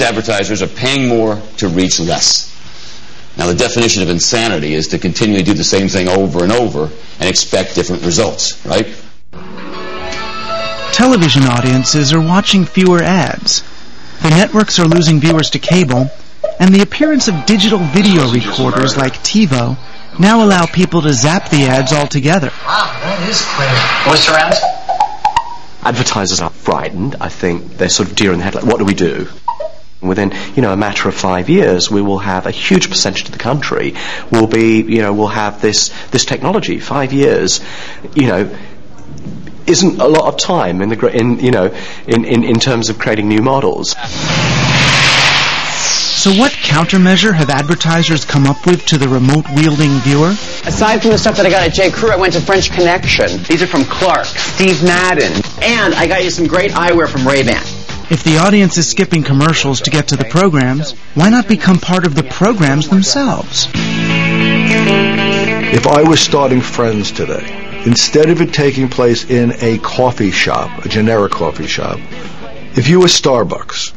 Advertisers are paying more to reach less. Now, the definition of insanity is to continually do the same thing over and over and expect different results, right? Television audiences are watching fewer ads. The networks are losing viewers to cable, and the appearance of digital video recorders like TiVo now allow people to zap the ads altogether. Wow, that is clear. What's your answer? Advertisers are frightened. I think they're sort of deer in the headlights. What do we do? Within, a matter of 5 years, we will have a huge percentage of the country will have this technology. 5 years, isn't a lot of time in terms of creating new models. So what countermeasure have advertisers come up with to the remote-wielding viewer? Aside from the stuff that I got at J. Crew, I went to French Connection. These are from Clark, Steve Madden, and I got you some great eyewear from Ray-Ban. If the audience is skipping commercials to get to the programs, why not become part of the programs themselves? If I was starting Friends today, instead of it taking place in a coffee shop, a generic coffee shop, if you were Starbucks,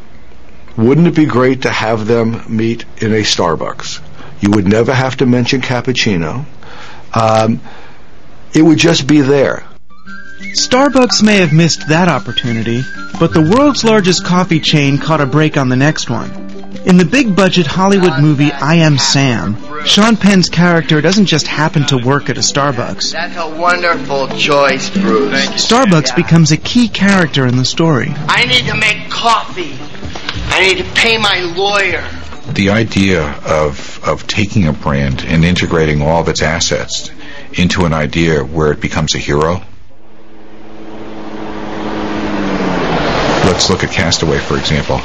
wouldn't it be great to have them meet in a Starbucks? You would never have to mention cappuccino. It would just be there. Starbucks may have missed that opportunity, but the world's largest coffee chain caught a break on the next one. In the big-budget Hollywood movie I Am Sam, Sean Penn's character doesn't just happen to work at a Starbucks. That's a wonderful choice, Bruce. Starbucks becomes a key character in the story. I need to make coffee. I need to pay my lawyer. The idea of taking a brand and integrating all of its assets into an idea where it becomes a hero. Let's look at Castaway, for example.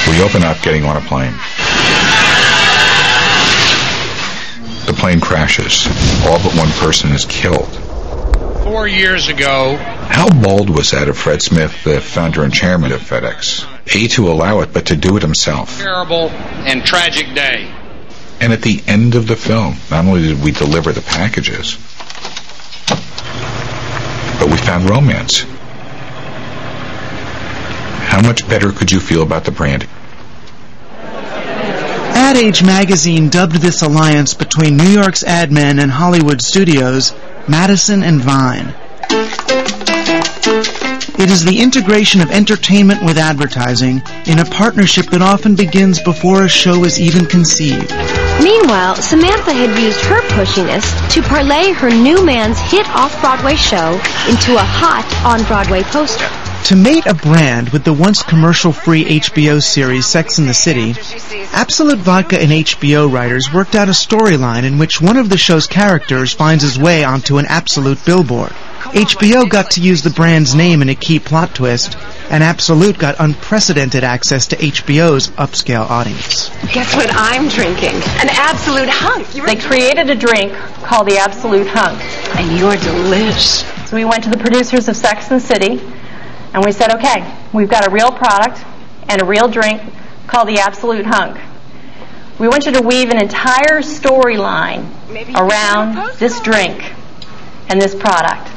We open up getting on a plane. The plane crashes. All but one person is killed. 4 years ago. How bold was that of Fred Smith, the founder and chairman of FedEx? A, to allow it, but to do it himself. Terrible and tragic day. And at the end of the film, not only did we deliver the packages, but we found romance. How much better could you feel about the brand? Ad Age magazine dubbed this alliance between New York's ad men and Hollywood studios Madison and Vine. It is the integration of entertainment with advertising in a partnership that often begins before a show is even conceived. Meanwhile, Samantha had used her pushiness to parlay her new man's hit off-Broadway show into a hot on-Broadway poster. To mate a brand with the once commercial-free HBO series Sex and the City, Absolute Vodka and HBO writers worked out a storyline in which one of the show's characters finds his way onto an Absolute billboard. HBO got to use the brand's name in a key plot twist, and Absolute got unprecedented access to HBO's upscale audience. Guess what I'm drinking? An Absolute Hunk. They created a drink called the Absolute Hunk. And you're delish. So we went to the producers of Sex and the City, and we said, okay, we've got a real product and a real drink called the Absolute Hunk. We want you to weave an entire storyline around this drink and this product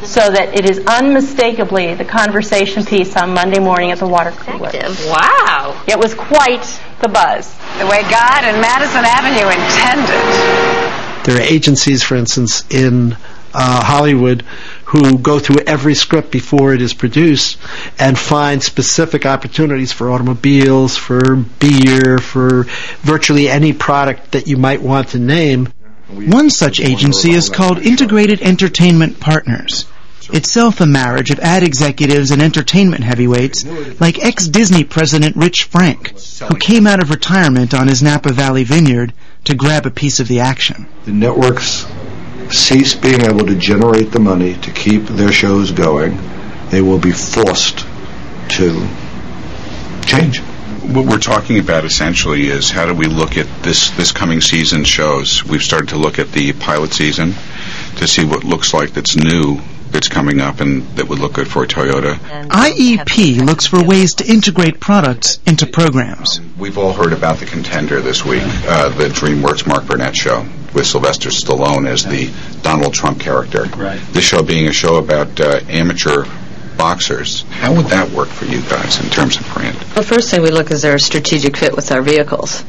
so that it is unmistakably the conversation piece on Monday morning at the water cooler. Wow. It was quite the buzz. The way God and Madison Avenue intended. There are agencies, for instance, in Hollywood who go through every script before it is produced and find specific opportunities for automobiles, for beer, for virtually any product that you might want to name. One such agency is called Integrated Entertainment Partners, itself a marriage of ad executives and entertainment heavyweights like ex-Disney president Rich Frank, who came out of retirement on his Napa Valley vineyard to grab a piece of the action. The networks cease being able to generate the money to keep their shows going. They will be forced to change. What we're talking about essentially is how do we look at this coming season shows. We've started to look at the pilot season to see what looks like that's new, that's coming up, and that would look good for Toyota. IEP looks for ways to integrate products into programs. We've all heard about The Contender this week, the DreamWorks Mark Burnett show, with Sylvester Stallone as the Donald Trump character. Right. This show being a show about amateur boxers. How would that work for you guys in terms of brand? The first thing we look is there a strategic fit with our vehicles.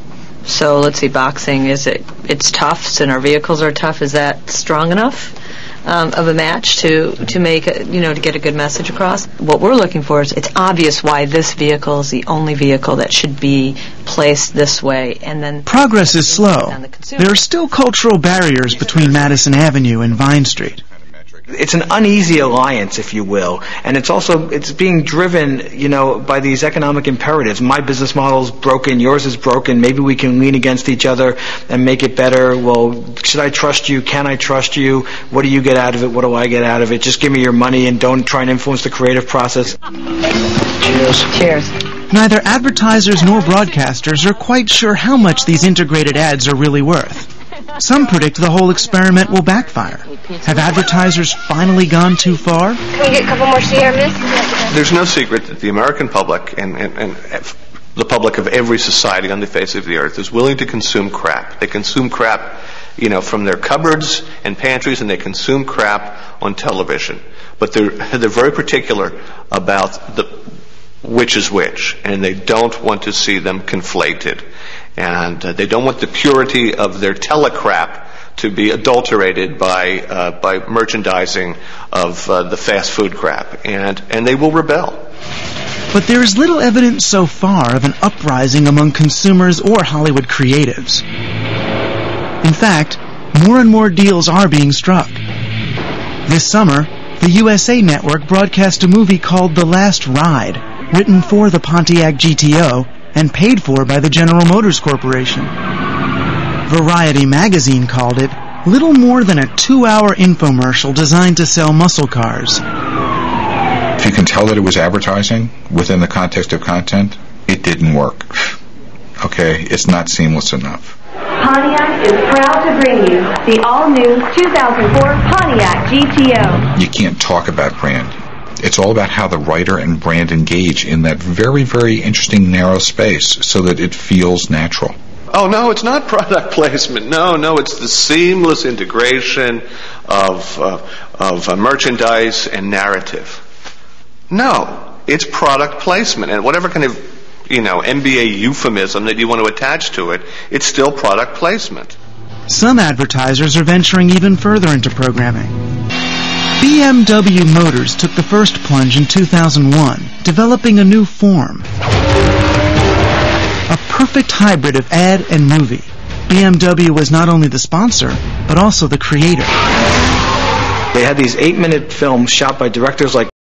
So let's see, boxing, it's tough, and our vehicles are tough. Is that strong enough of a match to make to get a good message across? What we're looking for is, it's obvious why this vehicle is the only vehicle that should be placed this way, and then progress is slow. There are still cultural barriers between Madison Avenue and Vine Street. It's an uneasy alliance, if you will, and it's being driven, by these economic imperatives. My business model's broken, yours is broken, maybe we can lean against each other and make it better. Well, should I trust you? Can I trust you? What do you get out of it? What do I get out of it? Just give me your money and don't try and influence the creative process. Cheers. Cheers. Neither advertisers nor broadcasters are quite sure how much these integrated ads are really worth. Some predict the whole experiment will backfire. Have advertisers finally gone too far? Can we get a couple more Sierra Mist? There's no secret that the American public and the public of every society on the face of the earth is willing to consume crap. They consume crap, from their cupboards and pantries, and they consume crap on television. But they're very particular about which is which, and they don't want to see them conflated. And they don't want the purity of their telecrap to be adulterated by merchandising of the fast food crap, and they will rebel. But there is little evidence so far of an uprising among consumers or Hollywood creatives. In fact, more and more deals are being struck. This summer, the USA Network broadcast a movie called The Last Ride, written for the Pontiac GTO and paid for by the General Motors Corporation. Variety magazine called it little more than a 2-hour infomercial designed to sell muscle cars. If you can tell that it was advertising within the context of content, it didn't work. Okay, it's not seamless enough. Pontiac is proud to bring you the all-new 2004 Pontiac GTO. You can't talk about brand. It's all about how the writer and brand engage in that very, very interesting narrow space so that it feels natural. Oh, no, it's not product placement. No, it's the seamless integration of merchandise and narrative. No, it's product placement. And whatever kind of, MBA euphemism that you want to attach to it, it's still product placement. Some advertisers are venturing even further into programming. BMW Motors took the first plunge in 2001, developing a new form. A perfect hybrid of ad and movie. BMW was not only the sponsor, but also the creator. They had these 8-minute films shot by directors like